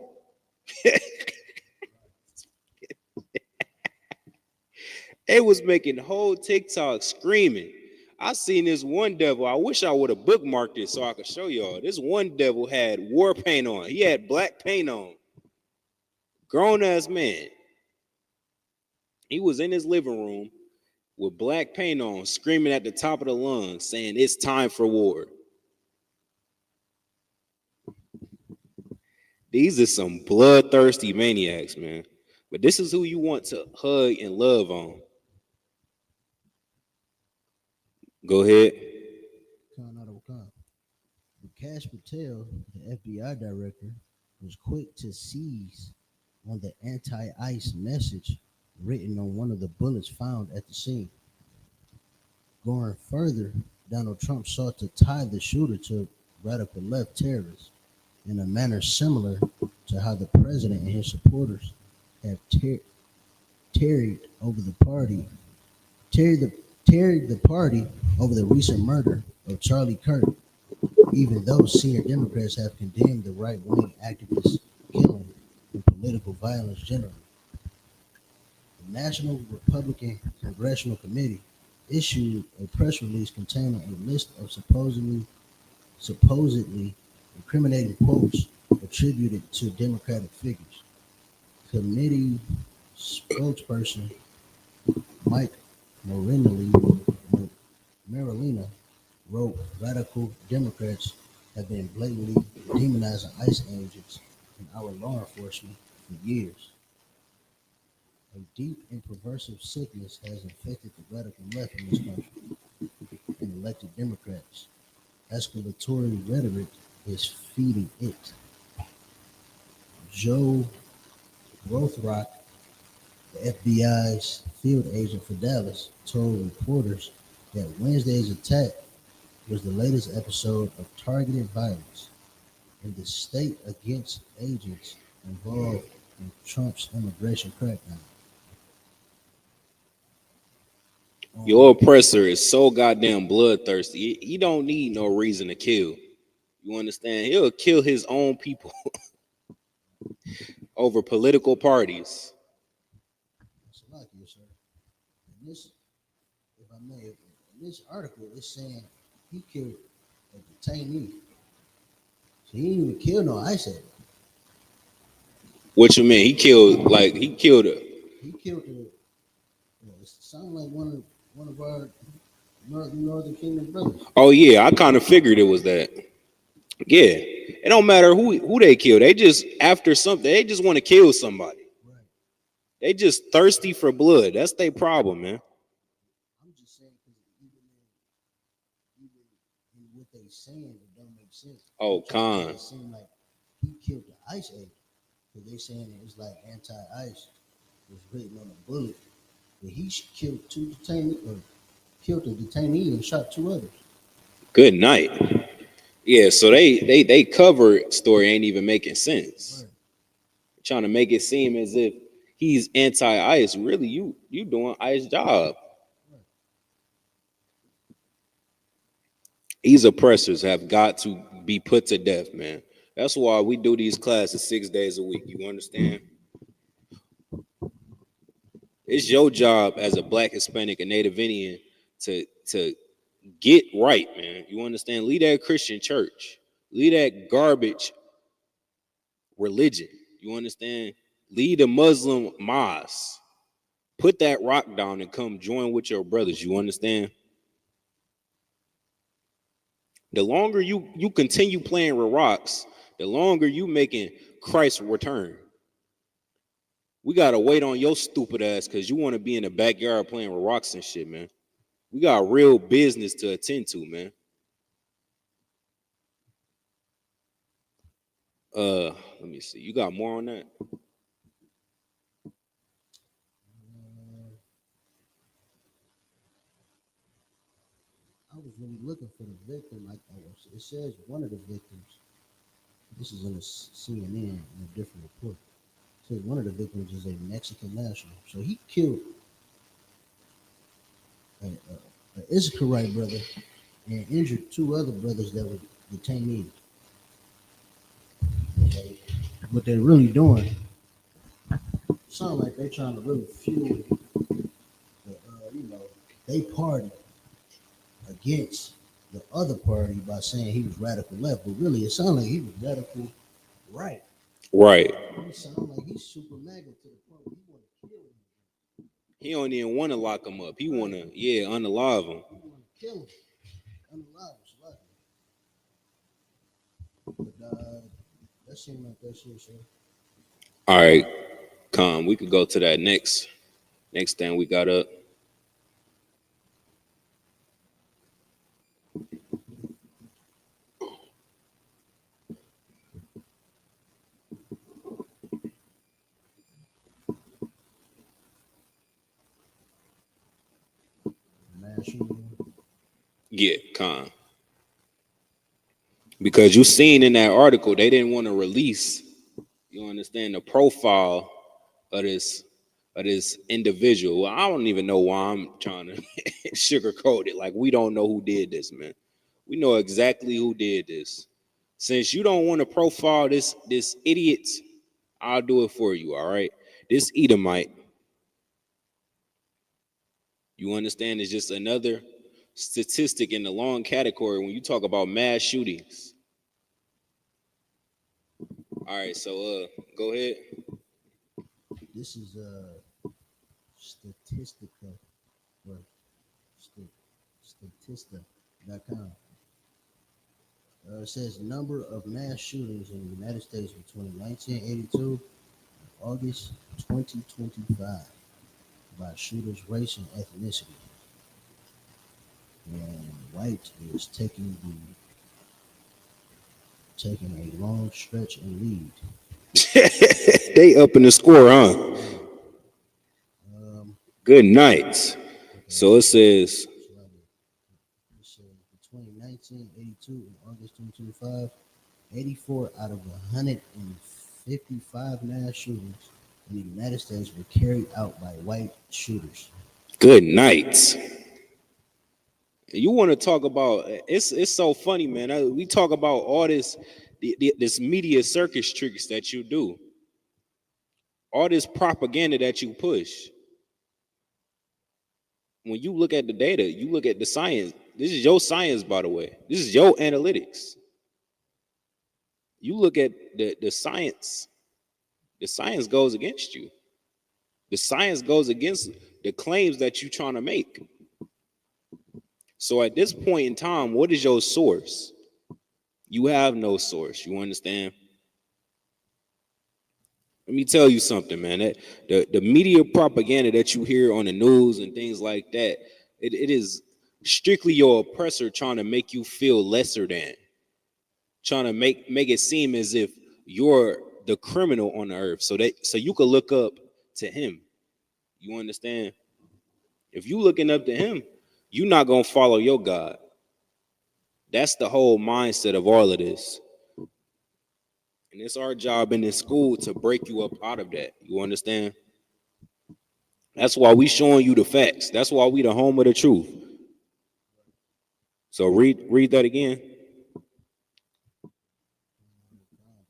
They was making whole TikToks screaming. I seen this one devil. I wish I would have bookmarked it so I could show y'all. This one devil had war paint on. He had black paint on. Grown ass man. He was in his living room with black paint on, screaming at the top of the lungs, saying, it's time for war. These are some bloodthirsty maniacs, man. But this is who you want to hug and love on. Go ahead. Cash Patel, the FBI director, was quick to seize on the anti-ICE message written on one of the bullets found at the scene. Going further, Donald Trump sought to tie the shooter to radical left terrorists in a manner similar to how the president and his supporters have tarried the party over the recent murder of Charlie Kirk, even though senior Democrats have condemned the right-wing activists' killing and political violence generally. The National Republican Congressional Committee issued a press release containing a list of supposedly incriminating quotes attributed to Democratic figures. Committee spokesperson Mike Marilina wrote, "Radical Democrats have been blatantly demonizing ICE agents and our law enforcement for years. A deep and pervasive sickness has infected the radical left in this country and elected Democrats. Escalatory rhetoric is feeding it." Joe Rothrock, the FBI's field agent for Dallas, told reporters that Wednesday's attack was the latest episode of targeted violence in the state against agents involved in Trump's immigration crackdown. Your oppressor is so goddamn bloodthirsty. He don't need no reason to kill. You understand? He'll kill his own people over political parties. Sir. And this, if I may, in this article, it's saying he killed a detainee. So he didn't even kill no ICE agent. What you mean? He killed a. He killed a. It sounds like one of our Northern Kingdom brothers. Oh yeah, I kind of figured it was that. Yeah, it don't matter who they kill. They just after something. They just want to kill somebody. Right. They just thirsty for blood. That's their problem, man. I'm just saying because even in what they saying, it don't make sense. Oh, Khan. It seemed like he killed the ICE agent because they saying it was like anti-ICE was written on a bullet, but he killed two detainees, or killed a detainee and shot two others. Good night. Yeah, so they cover story ain't even making sense. Right. Trying to make it seem as if he's anti-ICE. Really, you doing ICE job. Right. These oppressors have got to be put to death, man. That's why we do these classes 6 days a week. You understand? It's your job as a Black, Hispanic, and Native Indian to get right, man. You understand? Leave that Christian church. Leave that garbage religion. You understand? Leave the Muslim mosque. Put that rock down and come join with your brothers. You understand? The longer you continue playing with rocks, the longer you making Christ return. We gotta wait on your stupid ass because you want to be in the backyard playing with rocks and shit, man. We got real business to attend to, man. Let me see. You got more on that? I was really looking for the victim. It says one of the victims. This is in a CNN in a different report. It says one of the victims is a Mexican national. So he killed an Isupk brother and injured two other brothers that were detainees. Okay. What they're really doing, sound like they're trying to really fuel they party against the other party by saying he was radical left, but really it sounded like he was radical right. Right. It sounds like he's super maggot to the point where he want to kill him. He don't even want to lock him up. He want to, unalive him. He want to kill him. Unalive him. But that seemed like that shit, sir. All right, Con, we could go to that next thing we got up. Yeah, Con. Because you seen in that article, they didn't want to release, you understand, the profile of this individual. I don't even know why I'm trying to sugarcoat it. Like, we don't know who did this, man. We know exactly who did this. Since you don't want to profile this idiot I'll do it for you, all right? This Edomite, you understand, is just another statistic in the long category when you talk about mass shootings. All right, so go ahead. This is Statistica, or Statista.com. It says number of mass shootings in the United States between 1982 and August 2025 by shooters' race and ethnicity. And white is taking a long stretch and lead. They up in the score, huh? Good night. So it says between 1982 and August 2025, 84 out of 155 mass shootings in the United States were carried out by white shooters. good night. You want to talk about it's so funny, man. We talk about all this this media circus tricks that you do, all this propaganda that you push. When you look at the data, you look at the science. This is your science, by the way. This is your analytics. You look at the science. The science goes against you. The science goes against the claims that you're trying to make. So at this point in time, what is your source? You have no source. You understand? Let me tell you something, man. That the media propaganda that you hear on the news and things like that, it is strictly your oppressor trying to make you feel lesser than, trying to make it seem as if you're the criminal on the earth, so you could look up to him. You understand? If you looking up to him, you're not gonna follow your God. That's the whole mindset of all of this. And it's our job in this school to break you up out of that. You understand? That's why we showing you the facts. That's why we the home of the truth. So read that again.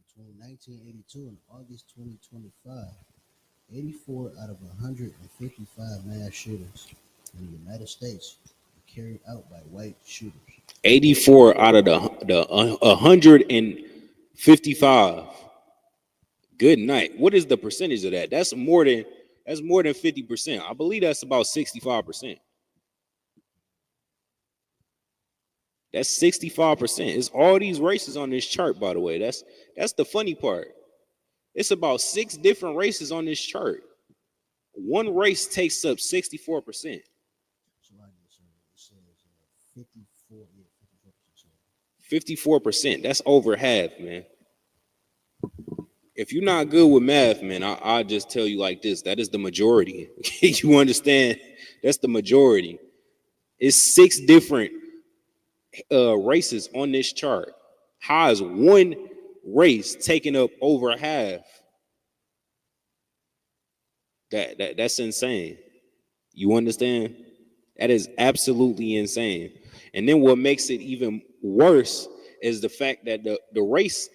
Between 1982 and August 2025, 84 out of 155 mass shootings in the United States were carried out by white shooters. 84 out of the 155. Good night. What is the percentage of that? That's more than 50%. I believe that's about 65%. That's 65%. It's all these races on this chart, by the way. That's the funny part. It's about 6 different races on this chart. One race takes up 64%. 54%. That's over half, man. If you're not good with math, man, I'll just tell you like this. That is the majority. You understand? That's the majority. It's 6 different races on this chart. How is one race taking up over half? That's insane. You understand? That is absolutely insane. And then what makes it even worse is the fact that the race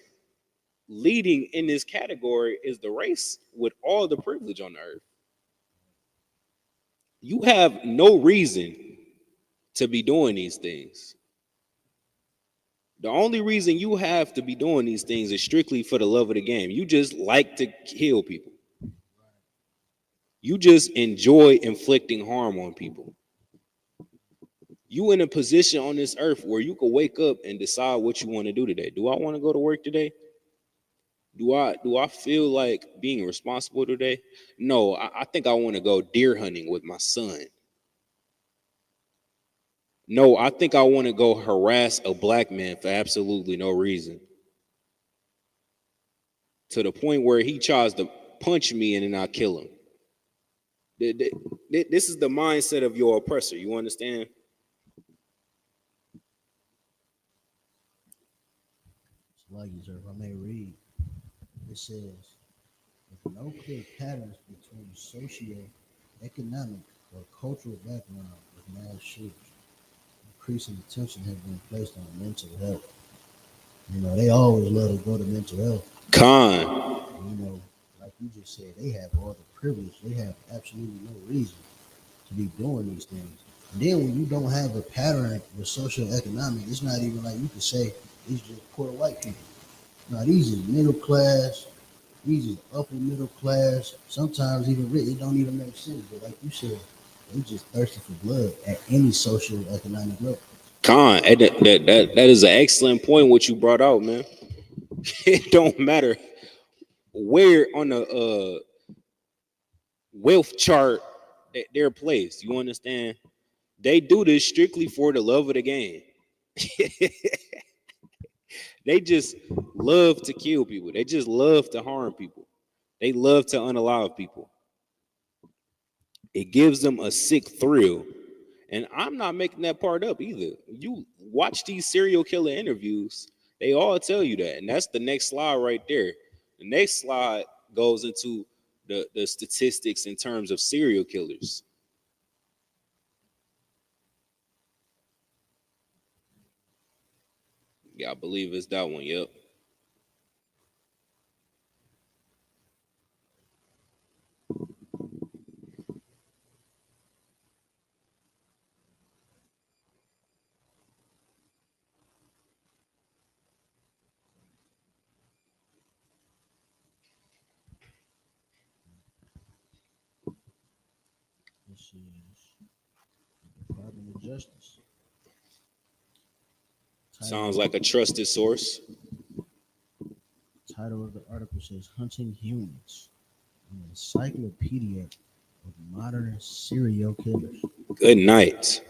leading in this category is the race with all the privilege on the earth. You have no reason to be doing these things. The only reason you have to be doing these things is strictly for the love of the game. You just like to kill people. You just enjoy inflicting harm on people. You in a position on this earth where you can wake up and decide what you want to do today. Do I want to go to work today? Do I feel like being responsible today? No, I think I want to go deer hunting with my son. No, I think I want to go harass a black man for absolutely no reason. To the point where he tries to punch me and then I kill him. This is the mindset of your oppressor. You understand? Like you, sir, if I may read, it says, with no clear patterns between socio-economic or cultural background of mass shooters, increasing attention has been placed on mental health. You know, they always love to go to mental health. Con. You know, like you just said, they have all the privilege. They have absolutely no reason to be doing these things. And then when you don't have a pattern with social economic, it's not even like you could say these just poor white people. No, these is middle class. These is upper middle class. Sometimes even rich. It don't even make sense. But like you said, they just thirsty for blood at any social economic level. Con, that is an excellent point what you brought out, man. It don't matter where on the wealth chart that they're placed. You understand? They do this strictly for the love of the game. They just love to kill people. They just love to harm people. They love to unalive people. It gives them a sick thrill. And I'm not making that part up either. You watch these serial killer interviews, they all tell you that. And that's the next slide right there. The next slide goes into the statistics in terms of serial killers. Yeah, I believe it's that one. Yep. This is Department of Justice. Sounds like a trusted source. Title of the article says Hunting Humans, an encyclopedia of modern serial killers. Good night.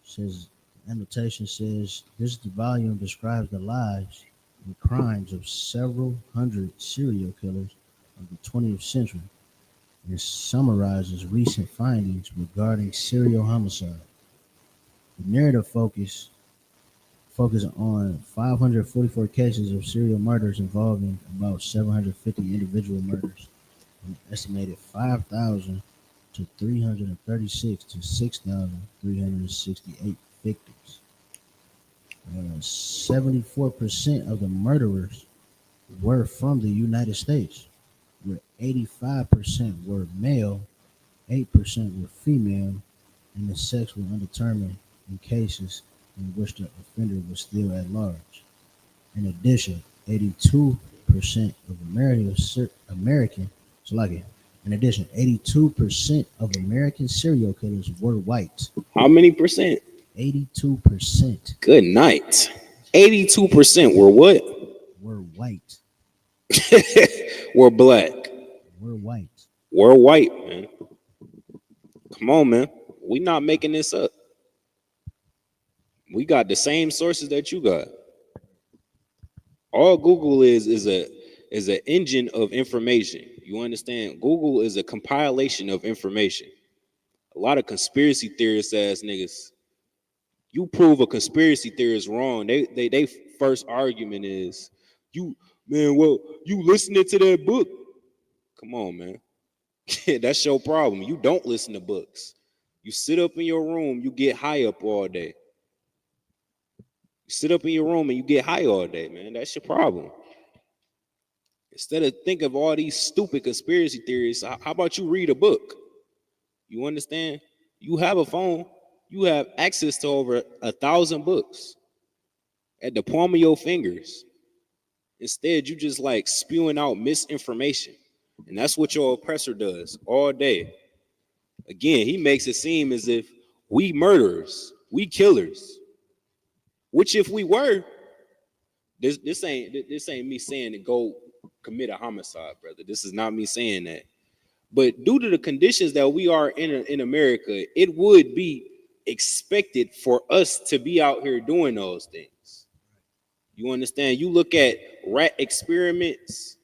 Says annotation says this volume describes the lives and crimes of several hundred serial killers of the 20th century and summarizes recent findings regarding serial homicide. The narrative focus on 544 cases of serial murders involving about 750 individual murders, and estimated 5,000 to 336 to 6,368 victims. 74% of the murderers were from the United States, where 85% were male, 8% were female, and the sex was undetermined in cases in which the offender was still at large. In addition, 82% of In addition, 82% of American serial killers were white. How many percent? 82%. Good night. 82% were what? Were white. Were black. Were white. Were white, man. Come on, man. We not making this up. We got the same sources that you got. All Google is an engine of information. You understand? Google is a compilation of information. A lot of conspiracy theorist ass niggas. You prove a conspiracy theorist wrong. They first argument is you listening to that book. Come on, man. That's your problem. You don't listen to books. You sit up in your room, you get high up all day. You sit up in your room and you get high all day, man. That's your problem. Instead of think of all these stupid conspiracy theories, how about you read a book? You understand? You have a phone. You have access to over 1,000 books at the palm of your fingers. Instead, you just like spewing out misinformation. And that's what your oppressor does all day. Again, he makes it seem as if we murderers, we killers. Which if we were, this ain't me saying to go commit a homicide, brother. This is not me saying that. But due to the conditions that we are in America, it would be expected for us to be out here doing those things. You understand? You look at rat experiments.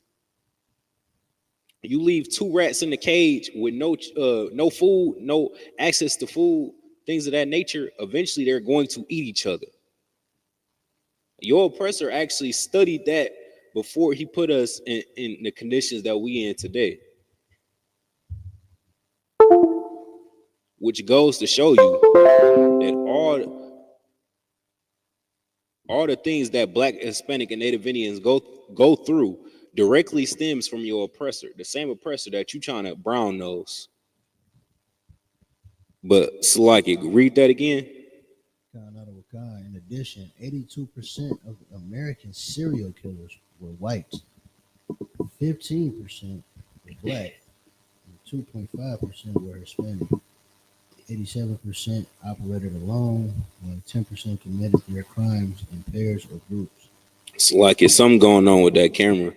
You leave 2 rats in the cage with no food, no access to food, things of that nature. Eventually, they're going to eat each other. Your oppressor actually studied that before he put us in the conditions that we in today. Which goes to show you that all the things that Black, Hispanic, and Native Indians go through directly stems from your oppressor, the same oppressor that you trying to brown nose. But Salaki, read that again. In addition, 82% of American serial killers were white, 15% were black, and 2.5% were Hispanic. 87% operated alone, while 10% committed their crimes in pairs or groups. Salaki, something going on with that camera.